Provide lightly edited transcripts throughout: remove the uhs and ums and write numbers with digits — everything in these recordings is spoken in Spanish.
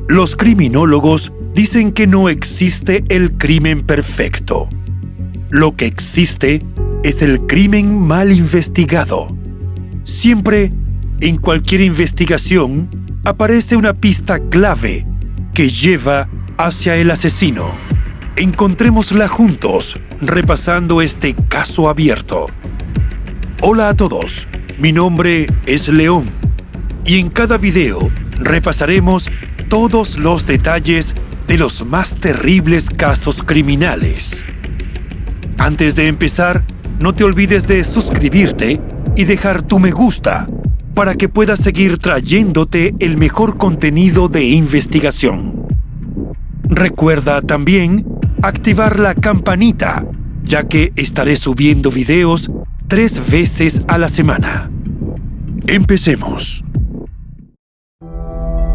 Los criminólogos dicen que no existe el crimen perfecto. Lo que existe es el crimen mal investigado. Siempre, en cualquier investigación, aparece una pista clave que lleva hacia el asesino. Encontrémosla juntos, repasando este caso abierto. Hola a todos, mi nombre es León, y en cada video repasaremos todos los detalles de los más terribles casos criminales. Antes de empezar, no te olvides de suscribirte y dejar tu me gusta para que pueda seguir trayéndote el mejor contenido de investigación. Recuerda también activar la campanita, ya que estaré subiendo videos 3 veces a la semana. Empecemos.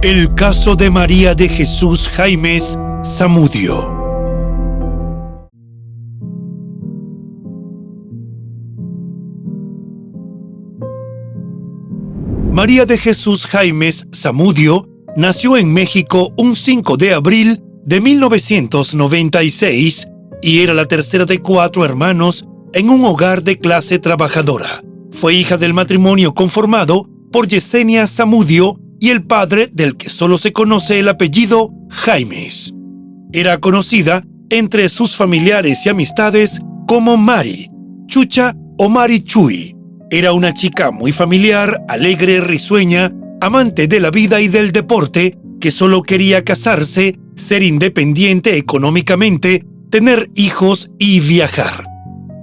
El caso de María de Jesús Jaimes Zamudio. María de Jesús Jaimes Zamudio nació en México un 5 de abril de 1996 y era la tercera de 4 hermanos en un hogar de clase trabajadora. Fue hija del matrimonio conformado por Yesenia Zamudio y el padre del que solo se conoce el apellido Jaimes. Era conocida entre sus familiares y amistades como Mari, Chucha o Mari Chuy. Era una chica muy familiar, alegre, risueña, amante de la vida y del deporte, que solo quería casarse, ser independiente económicamente, tener hijos y viajar.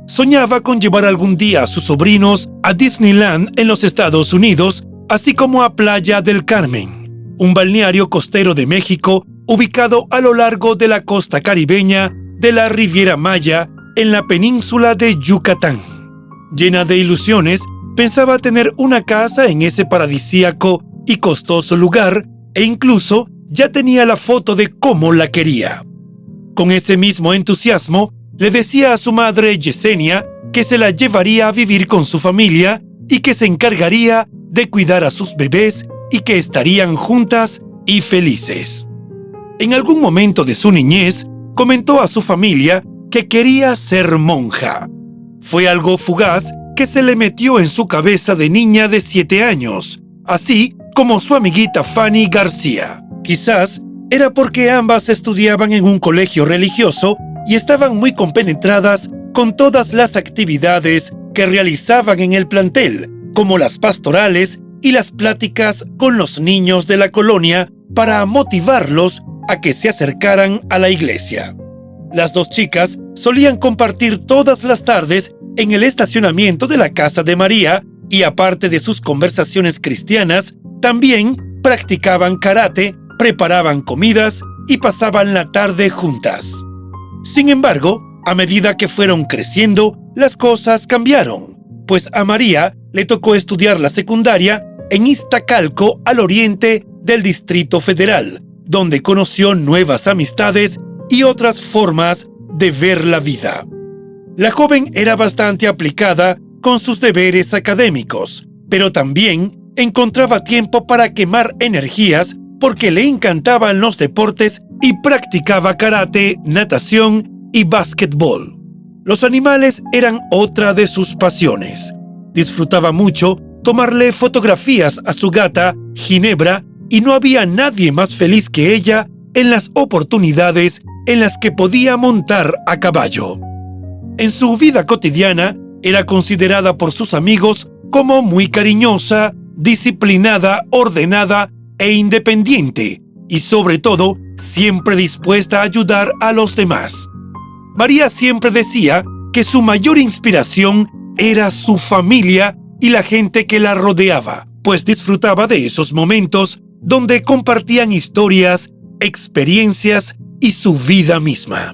Soñaba con llevar algún día a sus sobrinos a Disneyland en los Estados Unidos, así como a Playa del Carmen, un balneario costero de México ubicado a lo largo de la costa caribeña de la Riviera Maya en la península de Yucatán. Llena de ilusiones, pensaba tener una casa en ese paradisíaco y costoso lugar e incluso ya tenía la foto de cómo la quería. Con ese mismo entusiasmo, le decía a su madre Yesenia que se la llevaría a vivir con su familia y que se encargaría de cuidar a sus bebés y que estarían juntas y felices. En algún momento de su niñez, comentó a su familia que quería ser monja. Fue algo fugaz que se le metió en su cabeza de niña de 7 años, así como su amiguita Fanny García. Quizás era porque ambas estudiaban en un colegio religioso y estaban muy compenetradas con todas las actividades que realizaban en el plantel, como las pastorales y las pláticas con los niños de la colonia para motivarlos a que se acercaran a la iglesia. Las dos chicas solían compartir todas las tardes en el estacionamiento de la casa de María y, aparte de sus conversaciones cristianas, también practicaban karate, preparaban comidas y pasaban la tarde juntas. Sin embargo, a medida que fueron creciendo, las cosas cambiaron, pues a María le tocó estudiar la secundaria en Iztacalco, al oriente del Distrito Federal, donde conoció nuevas amistades y otras formas de ver la vida. La joven era bastante aplicada con sus deberes académicos, pero también encontraba tiempo para quemar energías porque le encantaban los deportes y practicaba karate, natación y básquetbol. Los animales eran otra de sus pasiones. Disfrutaba mucho tomarle fotografías a su gata, Ginebra, y no había nadie más feliz que ella en las oportunidades en las que podía montar a caballo. En su vida cotidiana, era considerada por sus amigos como muy cariñosa, disciplinada, ordenada e independiente, y sobre todo, siempre dispuesta a ayudar a los demás. María siempre decía que su mayor inspiración era su familia y la gente que la rodeaba, pues disfrutaba de esos momentos donde compartían historias, experiencias y su vida misma.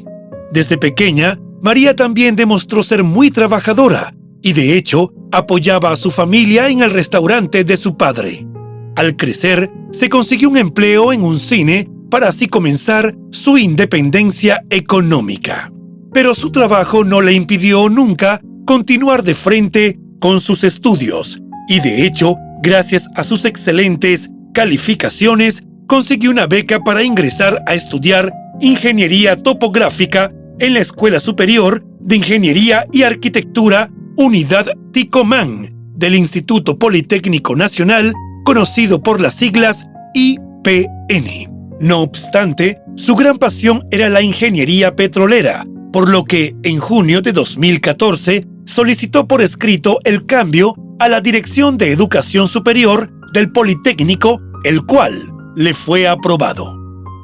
Desde pequeña, María también demostró ser muy trabajadora y, de hecho, apoyaba a su familia en el restaurante de su padre. Al crecer, se consiguió un empleo en un cine para así comenzar su independencia económica. Pero su trabajo no le impidió nunca continuar de frente con sus estudios y, de hecho, gracias a sus excelentes calificaciones, consiguió una beca para ingresar a estudiar ingeniería topográfica en la Escuela Superior de Ingeniería y Arquitectura Unidad Ticomán del Instituto Politécnico Nacional, conocido por las siglas IPN. No obstante, su gran pasión era la ingeniería petrolera, por lo que en junio de 2014 solicitó por escrito el cambio a la Dirección de Educación Superior del Politécnico, el cual le fue aprobado.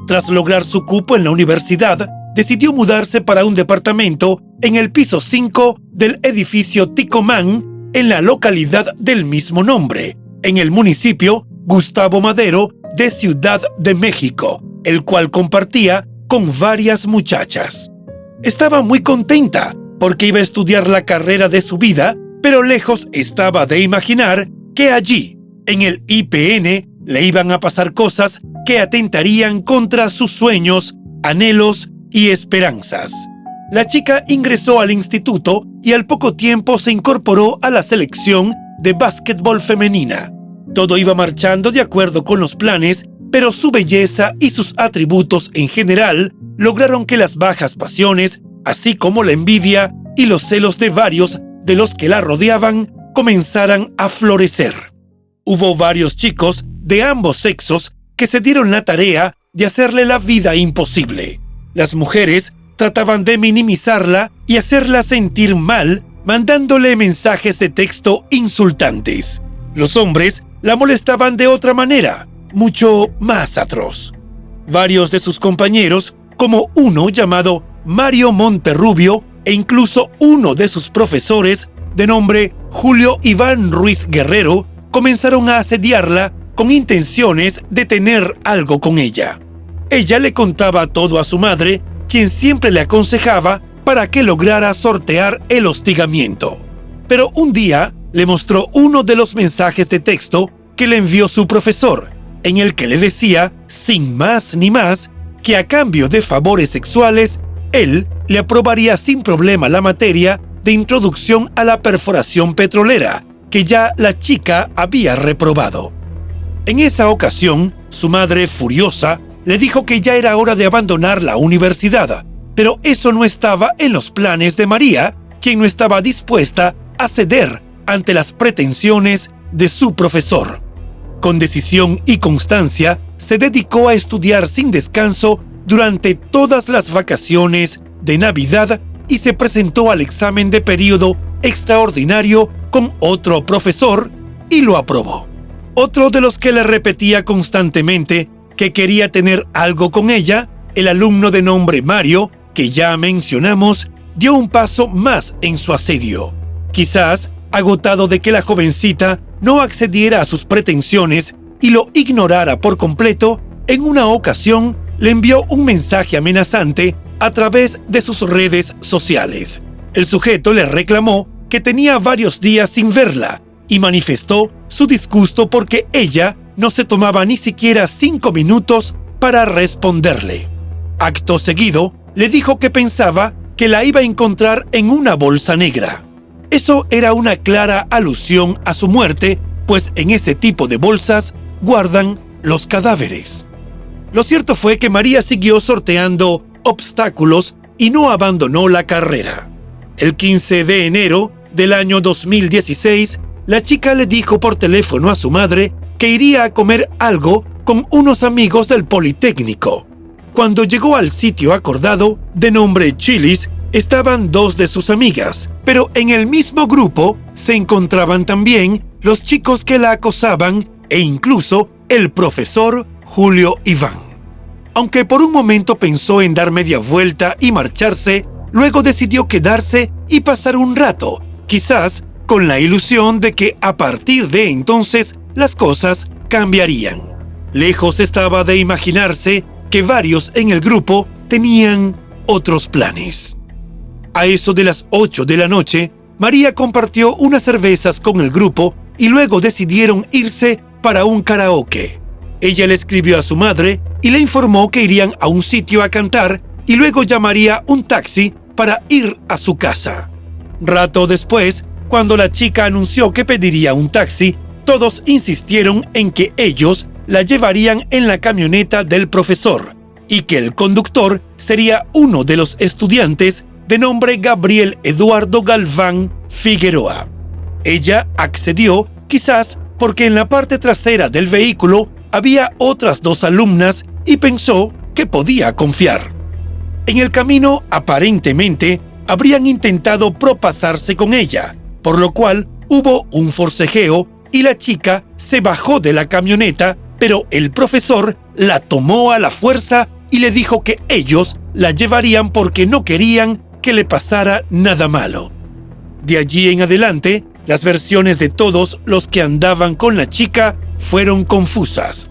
Tras lograr su cupo en la universidad, decidió mudarse para un departamento en el piso 5 del edificio Ticomán, en la localidad del mismo nombre, en el municipio Gustavo Madero de Ciudad de México, el cual compartía con varias muchachas. Estaba muy contenta porque iba a estudiar la carrera de su vida, pero lejos estaba de imaginar que allí, en el IPN, le iban a pasar cosas que atentarían contra sus sueños, anhelos y esperanzas. La chica ingresó al instituto y al poco tiempo se incorporó a la selección de básquetbol femenina. Todo iba marchando de acuerdo con los planes, pero su belleza y sus atributos en general lograron que las bajas pasiones, así como la envidia y los celos de varios de los que la rodeaban, comenzaran a florecer. Hubo varios chicos de ambos sexos que se dieron la tarea de hacerle la vida imposible. Las mujeres trataban de minimizarla y hacerla sentir mal, mandándole mensajes de texto insultantes. Los hombres la molestaban de otra manera, mucho más atroz. Varios de sus compañeros, como uno llamado Mario Monterrubio, e incluso uno de sus profesores, de nombre Julio Iván Ruiz Guerrero, comenzaron a asediarla con intenciones de tener algo con ella. Ella le contaba todo a su madre, quien siempre le aconsejaba para que lograra sortear el hostigamiento. Pero un día le mostró uno de los mensajes de texto que le envió su profesor, en el que le decía, sin más ni más, que a cambio de favores sexuales, él le aprobaría sin problema la materia de introducción a la perforación petrolera, que ya la chica había reprobado. En esa ocasión, su madre, furiosa, le dijo que ya era hora de abandonar la universidad, pero eso no estaba en los planes de María, quien no estaba dispuesta a ceder ante las pretensiones de su profesor. Con decisión y constancia, se dedicó a estudiar sin descanso durante todas las vacaciones de Navidad y se presentó al examen de período extraordinario con otro profesor y lo aprobó. Otro de los que le repetía constantemente que quería tener algo con ella, el alumno de nombre Mario, que ya mencionamos, dio un paso más en su asedio. Quizás agotado de que la jovencita no accediera a sus pretensiones y lo ignorara por completo, en una ocasión le envió un mensaje amenazante a través de sus redes sociales. El sujeto le reclamó que tenía varios días sin verla y manifestó su disgusto porque ella no se tomaba ni siquiera 5 minutos para responderle. Acto seguido, le dijo que pensaba que la iba a encontrar en una bolsa negra. Eso era una clara alusión a su muerte, pues en ese tipo de bolsas guardan los cadáveres. Lo cierto fue que María siguió sorteando obstáculos y no abandonó la carrera. El 15 de enero del año 2016, la chica le dijo por teléfono a su madre que iría a comer algo con unos amigos del Politécnico. Cuando llegó al sitio acordado, de nombre Chili's, estaban 2 de sus amigas, pero en el mismo grupo se encontraban también los chicos que la acosaban e incluso el profesor Julio Iván. Aunque por un momento pensó en dar media vuelta y marcharse, luego decidió quedarse y pasar un rato, quizás con la ilusión de que a partir de entonces las cosas cambiarían. Lejos estaba de imaginarse que varios en el grupo tenían otros planes. A eso de las 8 de la noche, María compartió unas cervezas con el grupo y luego decidieron irse para un karaoke. Ella le escribió a su madre y le informó que irían a un sitio a cantar y luego llamaría un taxi para ir a su casa. Rato después, cuando la chica anunció que pediría un taxi, todos insistieron en que ellos la llevarían en la camioneta del profesor y que el conductor sería uno de los estudiantes de nombre Gabriel Eduardo Galván Figueroa. Ella accedió, quizás porque en la parte trasera del vehículo había otras 2 alumnas y pensó que podía confiar. En el camino, aparentemente, habrían intentado propasarse con ella, por lo cual hubo un forcejeo y la chica se bajó de la camioneta, pero el profesor la tomó a la fuerza y le dijo que ellos la llevarían porque no querían que le pasara nada malo. De allí en adelante, las versiones de todos los que andaban con la chica fueron confusas.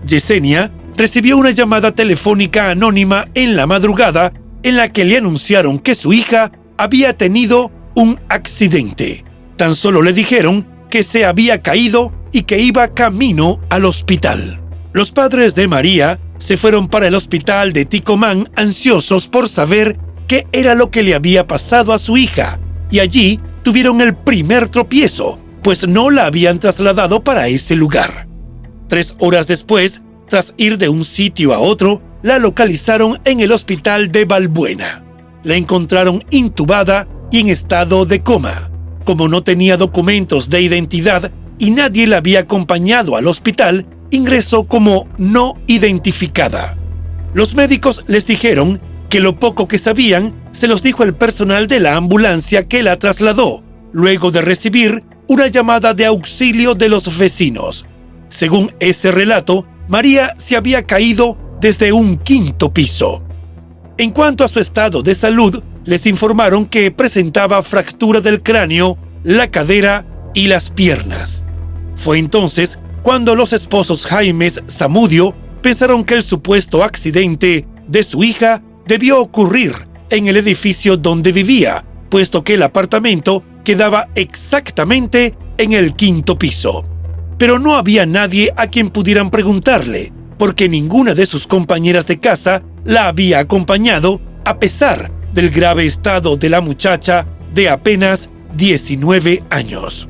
Yesenia recibió una llamada telefónica anónima en la madrugada en la que le anunciaron que su hija había tenido un accidente. Tan solo le dijeron que se había caído y que iba camino al hospital. Los padres de María se fueron para el hospital de Ticomán ansiosos por saber qué era lo que le había pasado a su hija, y allí tuvieron el primer tropiezo, pues no la habían trasladado para ese lugar. 3 horas después, tras ir de un sitio a otro, la localizaron en el hospital de Balbuena. La encontraron intubada y en estado de coma. Como no tenía documentos de identidad y nadie la había acompañado al hospital, ingresó como no identificada. Los médicos les dijeron que lo poco que sabían se los dijo el personal de la ambulancia que la trasladó, luego de recibir una llamada de auxilio de los vecinos. Según ese relato, María se había caído desde un 5º piso. En cuanto a su estado de salud, les informaron que presentaba fractura del cráneo, la cadera y las piernas. Fue entonces cuando los esposos Jaimes Zamudio pensaron que el supuesto accidente de su hija debió ocurrir en el edificio donde vivía, puesto que el apartamento quedaba exactamente en el 5º piso. Pero no había nadie a quien pudieran preguntarle, porque ninguna de sus compañeras de casa la había acompañado, a pesar del grave estado de la muchacha de apenas 19 años.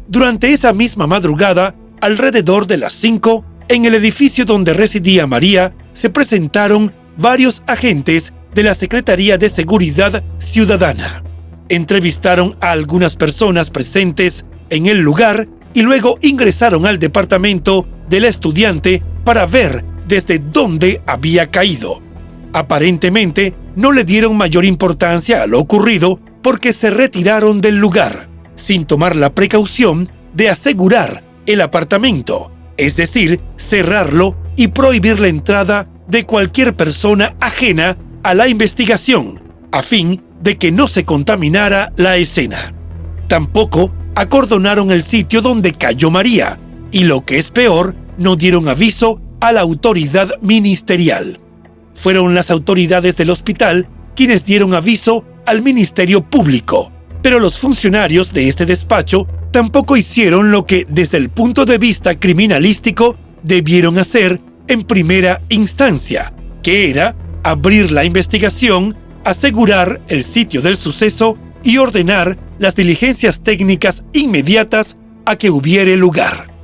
Durante esa misma madrugada, alrededor de las 5, en el edificio donde residía María, se presentaron varios agentes de la Secretaría de Seguridad Ciudadana. Entrevistaron a algunas personas presentes en el lugar y luego ingresaron al departamento del estudiante para ver desde dónde había caído. Aparentemente, no le dieron mayor importancia a lo ocurrido porque se retiraron del lugar, sin tomar la precaución de asegurar el apartamento, es decir, cerrarlo y prohibir la entrada de cualquier persona ajena a la investigación, a fin de que no se contaminara la escena. Tampoco acordonaron el sitio donde cayó María, y lo que es peor, no dieron aviso a la autoridad ministerial. Fueron las autoridades del hospital quienes dieron aviso al Ministerio Público, pero los funcionarios de este despacho tampoco hicieron lo que desde el punto de vista criminalístico debieron hacer en primera instancia, que era abrir la investigación, asegurar el sitio del suceso y ordenar las diligencias técnicas inmediatas a que hubiere lugar.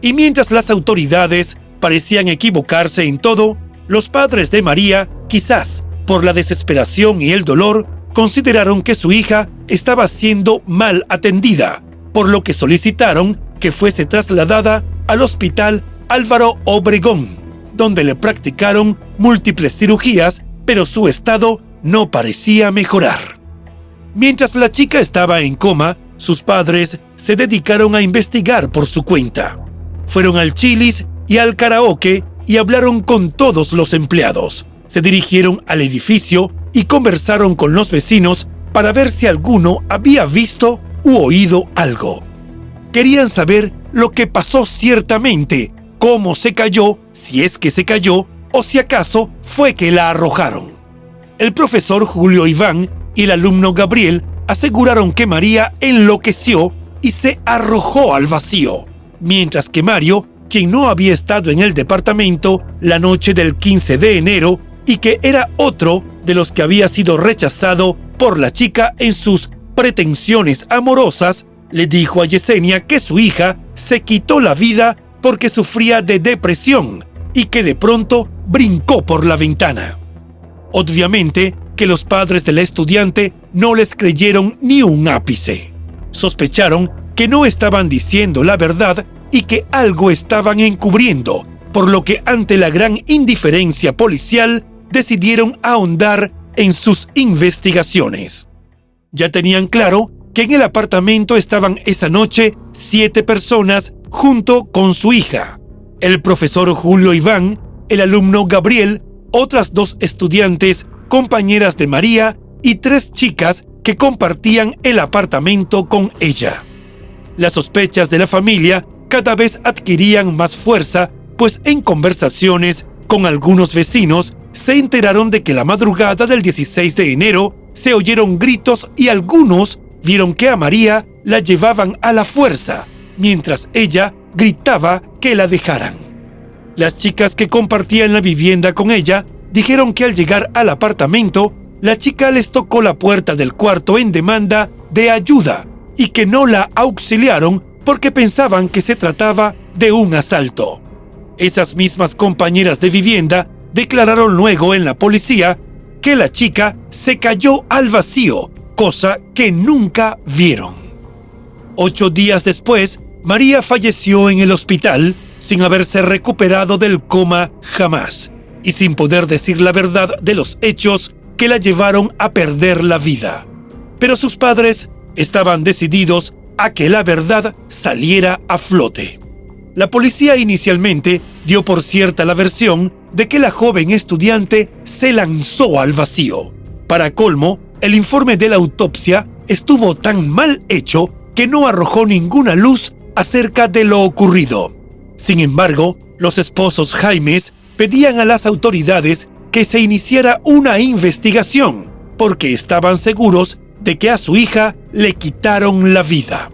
Y mientras las autoridades parecían equivocarse en todo, los padres de María, quizás por la desesperación y el dolor, consideraron que su hija estaba siendo mal atendida, por lo que solicitaron que fuese trasladada al Hospital Álvaro Obregón, donde le practicaron múltiples cirugías, pero su estado no parecía mejorar. Mientras la chica estaba en coma, sus padres se dedicaron a investigar por su cuenta. Fueron al Chili's y al karaoke y hablaron con todos los empleados. Se dirigieron al edificio y conversaron con los vecinos para ver si alguno había visto u oído algo. Querían saber lo que pasó ciertamente, cómo se cayó, si es que se cayó, o si acaso fue que la arrojaron. El profesor Julio Iván y el alumno Gabriel aseguraron que María enloqueció y se arrojó al vacío, mientras que Mario, quien no había estado en el departamento la noche del 15 de enero y que era otro de los que había sido rechazado por la chica en sus pretensiones amorosas, le dijo a Yesenia que su hija se quitó la vida porque sufría de depresión y que de pronto brincó por la ventana. Obviamente que los padres de la estudiante no les creyeron ni un ápice. Sospecharon que no estaban diciendo la verdad y que algo estaban encubriendo, por lo que ante la gran indiferencia policial decidieron ahondar en sus investigaciones. Ya tenían claro que en el apartamento estaban esa noche 7 personas junto con su hija, el profesor Julio Iván, el alumno Gabriel, otras 2 estudiantes, compañeras de María, y 3 chicas que compartían el apartamento con ella. Las sospechas de la familia cada vez adquirían más fuerza, pues en conversaciones con algunos vecinos se enteraron de que la madrugada del 16 de enero se oyeron gritos y algunos vieron que a María la llevaban a la fuerza, mientras ella gritaba que la dejaran. Las chicas que compartían la vivienda con ella dijeron que al llegar al apartamento, la chica les tocó la puerta del cuarto en demanda de ayuda y que no la auxiliaron porque pensaban que se trataba de un asalto. Esas mismas compañeras de vivienda declararon luego en la policía que la chica se cayó al vacío, cosa que nunca vieron. 8 días después, María falleció en el hospital sin haberse recuperado del coma jamás y sin poder decir la verdad de los hechos que la llevaron a perder la vida. Pero sus padres estaban decididos a que la verdad saliera a flote. La policía inicialmente dio por cierta la versión de que la joven estudiante se lanzó al vacío. Para colmo, el informe de la autopsia estuvo tan mal hecho que no arrojó ninguna luz acerca de lo ocurrido. Sin embargo, los esposos Jaimes pedían a las autoridades que se iniciara una investigación porque estaban seguros de que a su hija le quitaron la vida.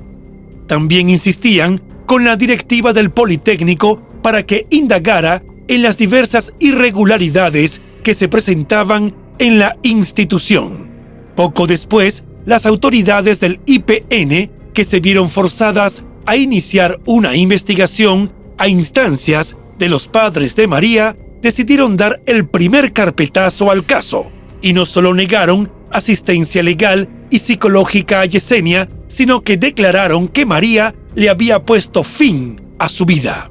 También insistían con la directiva del Politécnico para que indagara en las diversas irregularidades que se presentaban en la institución. Poco después, las autoridades del IPN, que se vieron forzadas a iniciar una investigación a instancias de los padres de María, decidieron dar el primer carpetazo al caso y no solo negaron asistencia legal y psicológica a Yesenia, sino que declararon que María le había puesto fin a su vida.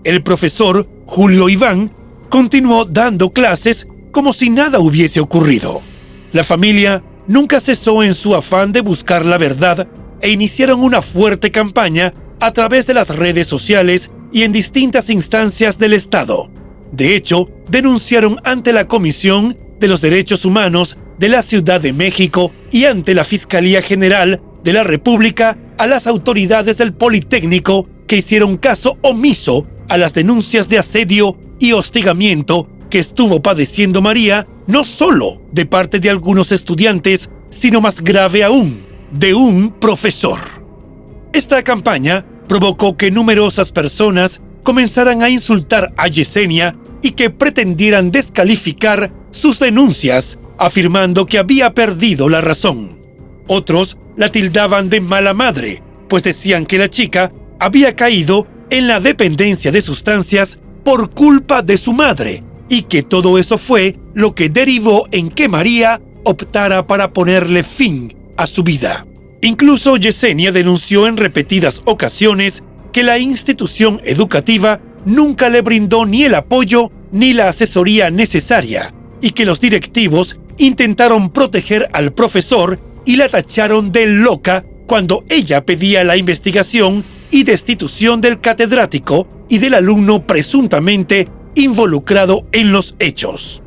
El profesor Julio Iván continuó dando clases como si nada hubiese ocurrido. La familia nunca cesó en su afán de buscar la verdad e iniciaron una fuerte campaña a través de las redes sociales y en distintas instancias del Estado. De hecho, denunciaron ante la Comisión de los Derechos Humanos de la Ciudad de México y ante la Fiscalía General de la República a las autoridades del Politécnico que hicieron caso omiso a las denuncias de asedio y hostigamiento que estuvo padeciendo María, no solo de parte de algunos estudiantes, sino más grave aún, de un profesor. Esta campaña provocó que numerosas personas comenzaran a insultar a Yesenia y que pretendieran descalificar sus denuncias, afirmando que había perdido la razón. Otros la tildaban de mala madre, pues decían que la chica había caído en la dependencia de sustancias por culpa de su madre y que todo eso fue lo que derivó en que María optara para ponerle fin a su vida. Incluso Yesenia denunció en repetidas ocasiones que la institución educativa nunca le brindó ni el apoyo ni la asesoría necesaria y que los directivos intentaron proteger al profesor y la tacharon de loca cuando ella pedía la investigación y destitución del catedrático y del alumno presuntamente involucrado en los hechos.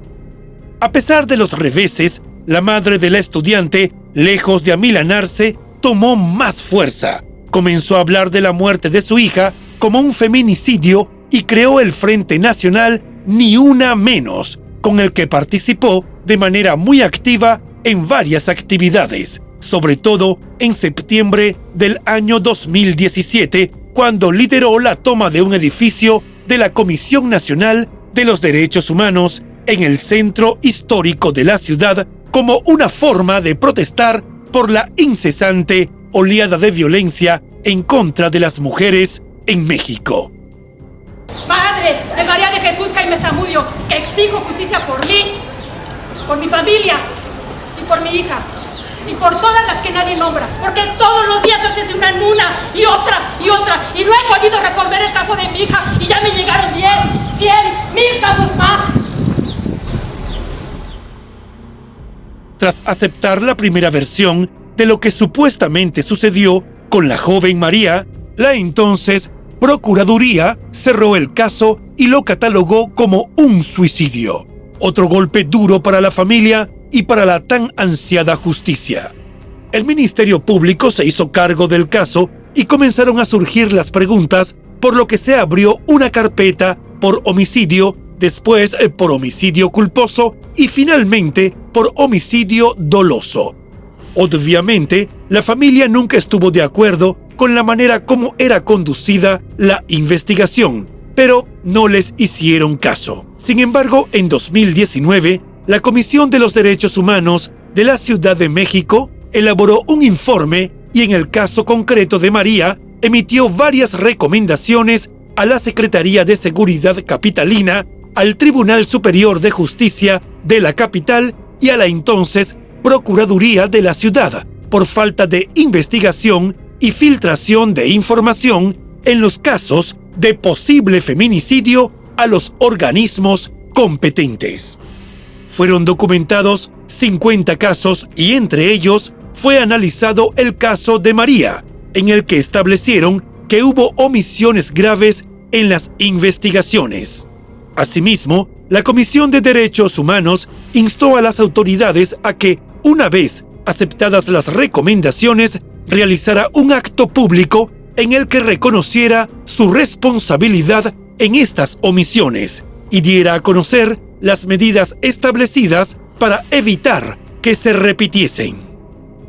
A pesar de los reveses, la madre de la estudiante, lejos de amilanarse, tomó más fuerza. Comenzó a hablar de la muerte de su hija como un feminicidio y creó el Frente Nacional Ni Una Menos, con el que participó de manera muy activa en varias actividades, sobre todo en septiembre del año 2017, cuando lideró la toma de un edificio de la Comisión Nacional de los Derechos Humanos en el centro histórico de la ciudad como una forma de protestar por la incesante oleada de violencia en contra de las mujeres en México. Madre de María de Jesús Jaime Zamudio, que exijo justicia por mí, por mi familia y por mi hija. Y por todas las que nadie nombra, porque todos los días asesinan una y otra, y no he podido resolver el caso de mi hija, y ya me llegaron 10, 100, 1000 casos más. Tras aceptar la primera versión de lo que supuestamente sucedió con la joven María, la entonces Procuraduría cerró el caso y lo catalogó como un suicidio. Otro golpe duro para la familia y para la tan ansiada justicia. El Ministerio Público se hizo cargo del caso y comenzaron a surgir las preguntas, por lo que se abrió una carpeta por homicidio, después por homicidio culposo y finalmente por homicidio doloso. Obviamente, la familia nunca estuvo de acuerdo con la manera como era conducida la investigación, pero no les hicieron caso. Sin embargo, en 2019, la Comisión de los Derechos Humanos de la Ciudad de México elaboró un informe y en el caso concreto de María emitió varias recomendaciones a la Secretaría de Seguridad Capitalina, al Tribunal Superior de Justicia de la capital y a la entonces Procuraduría de la ciudad por falta de investigación y filtración de información en los casos de posible feminicidio a los organismos competentes. Fueron documentados 50 casos y entre ellos fue analizado el caso de María, en el que establecieron que hubo omisiones graves en las investigaciones. Asimismo, la Comisión de Derechos Humanos instó a las autoridades a que, una vez aceptadas las recomendaciones, realizara un acto público en el que reconociera su responsabilidad en estas omisiones y diera a conocer las medidas establecidas para evitar que se repitiesen.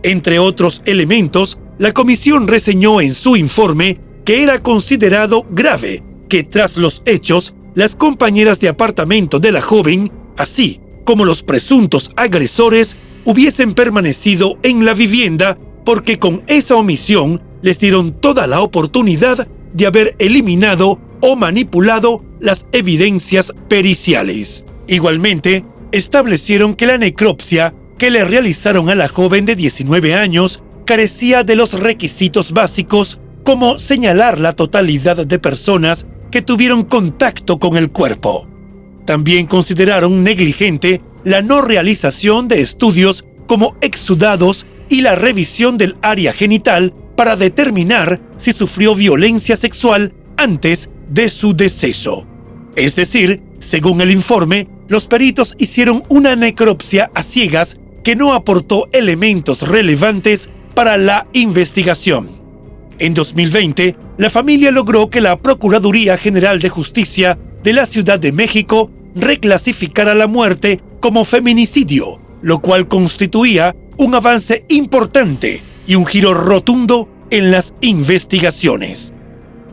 Entre otros elementos, la comisión reseñó en su informe que era considerado grave que tras los hechos, las compañeras de apartamento de la joven, así como los presuntos agresores, hubiesen permanecido en la vivienda porque con esa omisión les dieron toda la oportunidad de haber eliminado o manipulado las evidencias periciales. Igualmente, establecieron que la necropsia que le realizaron a la joven de 19 años carecía de los requisitos básicos como señalar la totalidad de personas que tuvieron contacto con el cuerpo. También consideraron negligente la no realización de estudios como exudados y la revisión del área genital para determinar si sufrió violencia sexual antes de su deceso. Es decir, según el informe, los peritos hicieron una necropsia a ciegas que no aportó elementos relevantes para la investigación. En 2020, la familia logró que la Procuraduría General de Justicia de la Ciudad de México reclasificara la muerte como feminicidio, lo cual constituía un avance importante y un giro rotundo en las investigaciones.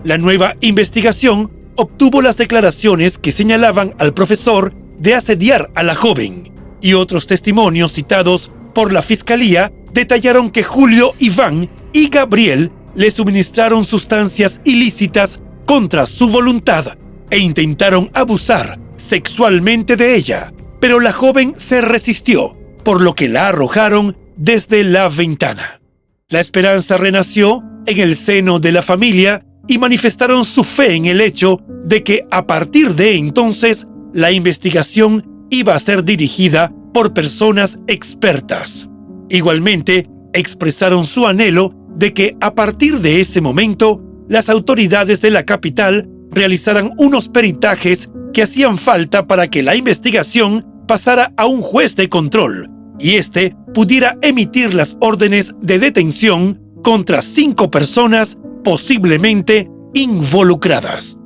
La nueva investigación obtuvo las declaraciones que señalaban al profesor de asediar a la joven, y otros testimonios citados por la Fiscalía detallaron que Julio, Iván y Gabriel le suministraron sustancias ilícitas contra su voluntad e intentaron abusar sexualmente de ella, pero la joven se resistió, por lo que la arrojaron desde la ventana. La esperanza renació en el seno de la familia y manifestaron su fe en el hecho de que a partir de entonces la investigación iba a ser dirigida por personas expertas. Igualmente, expresaron su anhelo de que a partir de ese momento las autoridades de la capital realizaran unos peritajes que hacían falta para que la investigación pasara a un juez de control y éste pudiera emitir las órdenes de detención contra 5 personas posiblemente involucradas.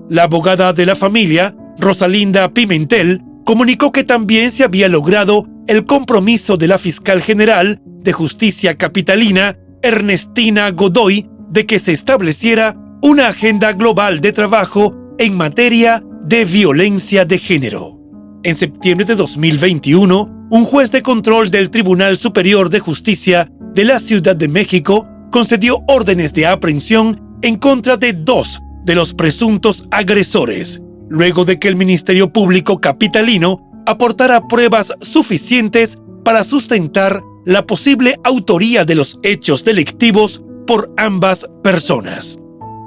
La abogada de la familia, Rosalinda Pimentel, comunicó que también se había logrado el compromiso de la fiscal general de justicia capitalina, Ernestina Godoy, de que se estableciera una agenda global de trabajo en materia de violencia de género. En septiembre de 2021, un juez de control del Tribunal Superior de Justicia de la Ciudad de México concedió órdenes de aprehensión en contra de 2 de los presuntos agresores, luego de que el Ministerio Público capitalino aportara pruebas suficientes para sustentar la posible autoría de los hechos delictivos por ambas personas.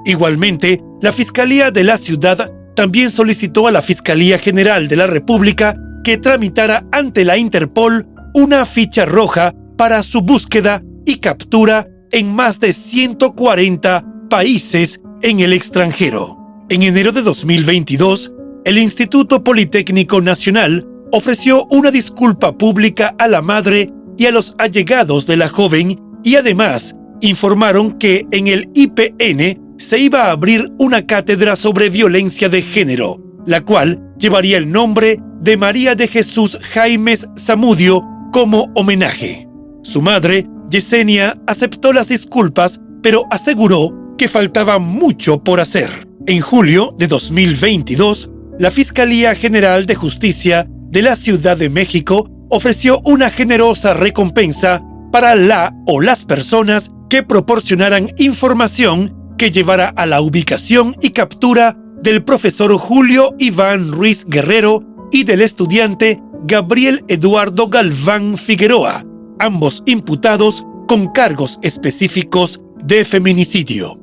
Igualmente, la Fiscalía de la Ciudad también solicitó a la Fiscalía General de la República que tramitara ante la Interpol una ficha roja para su búsqueda y captura en más de 140 países en el extranjero. En enero de 2022, el Instituto Politécnico Nacional ofreció una disculpa pública a la madre y a los allegados de la joven y además informaron que en el IPN se iba a abrir una cátedra sobre violencia de género, la cual llevaría el nombre de María de Jesús Jaimes Zamudio como homenaje. Su madre, Yesenia, aceptó las disculpas, pero aseguró que faltaba mucho por hacer. En julio de 2022, la Fiscalía General de Justicia de la Ciudad de México ofreció una generosa recompensa para la o las personas que proporcionaran información que llevara a la ubicación y captura del profesor Julio Iván Ruiz Guerrero y del estudiante Gabriel Eduardo Galván Figueroa, ambos imputados con cargos específicos de feminicidio.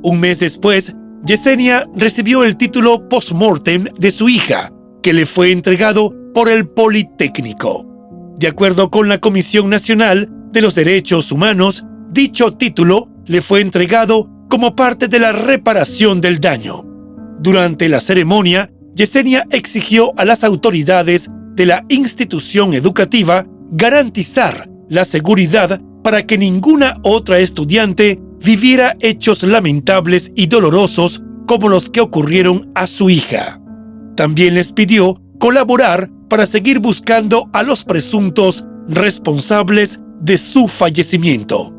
Un mes después, Yesenia recibió el título post-mortem de su hija, que le fue entregado por el Politécnico. De acuerdo con la Comisión Nacional de los Derechos Humanos, dicho título le fue entregado como parte de la reparación del daño. Durante la ceremonia, Yesenia exigió a las autoridades de la institución educativa garantizar la seguridad para que ninguna otra estudiante viviera hechos lamentables y dolorosos como los que ocurrieron a su hija. También les pidió colaborar para seguir buscando a los presuntos responsables de su fallecimiento.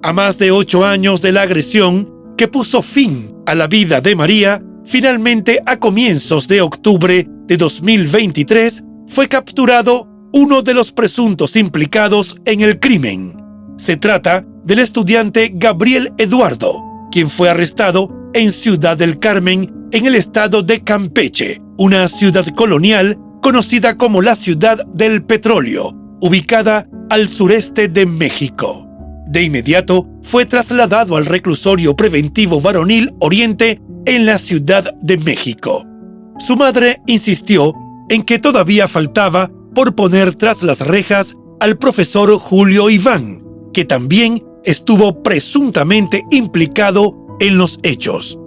A más de 8 años de la agresión que puso fin a la vida de María, finalmente a comienzos de octubre de 2023 fue capturado uno de los presuntos implicados en el crimen. Se trata del estudiante Gabriel Eduardo, quien fue arrestado en Ciudad del Carmen, en el estado de Campeche, una ciudad colonial conocida como la Ciudad del Petróleo, ubicada al sureste de México. De inmediato fue trasladado al reclusorio preventivo varonil Oriente en la Ciudad de México. Su madre insistió en que todavía faltaba por poner tras las rejas al profesor Julio Iván, que también estuvo presuntamente implicado en los hechos.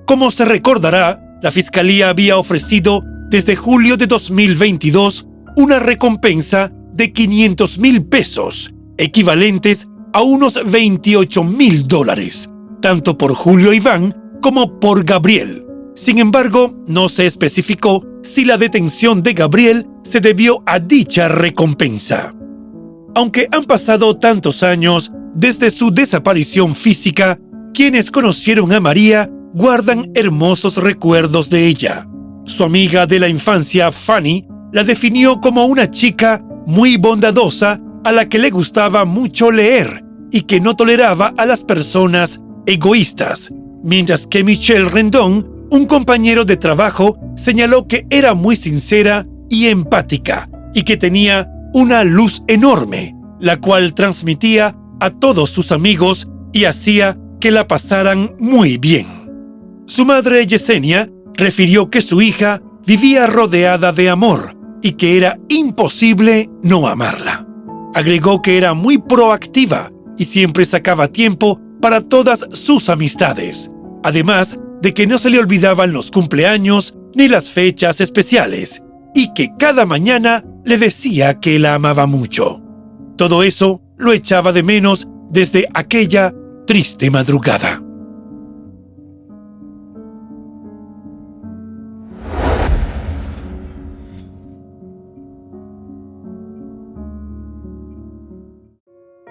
Como se recordará, la Fiscalía había ofrecido desde julio de 2022 una recompensa de 500,000 pesos, equivalentes a unos $28,000, tanto por Julio Iván como por Gabriel. Sin embargo, no se especificó si la detención de Gabriel se debió a dicha recompensa. Aunque han pasado tantos años desde su desaparición física, quienes conocieron a María guardan hermosos recuerdos de ella. Su amiga de la infancia, Fanny, la definió como una chica muy bondadosa a la que le gustaba mucho leer y que no toleraba a las personas egoístas, mientras que Michelle Rendón, un compañero de trabajo, señaló que era muy sincera y empática y que tenía una luz enorme, la cual transmitía a todos sus amigos y hacía que la pasaran muy bien. Su madre, Yesenia, refirió que su hija vivía rodeada de amor y que era imposible no amarla. Agregó que era muy proactiva y siempre sacaba tiempo para todas sus amistades, además de que no se le olvidaban los cumpleaños ni las fechas especiales, y que cada mañana le decía que la amaba mucho. Todo eso lo echaba de menos desde aquella triste madrugada.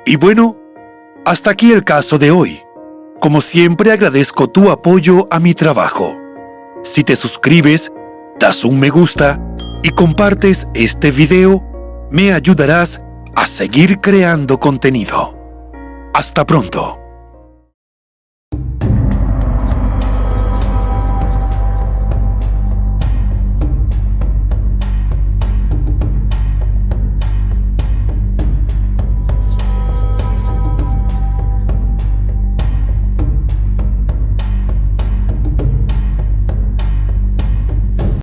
Y bueno, hasta aquí el caso de hoy. Como siempre, agradezco tu apoyo a mi trabajo. Si te suscribes, das un me gusta y compartes este video, me ayudarás a seguir creando contenido. Hasta pronto.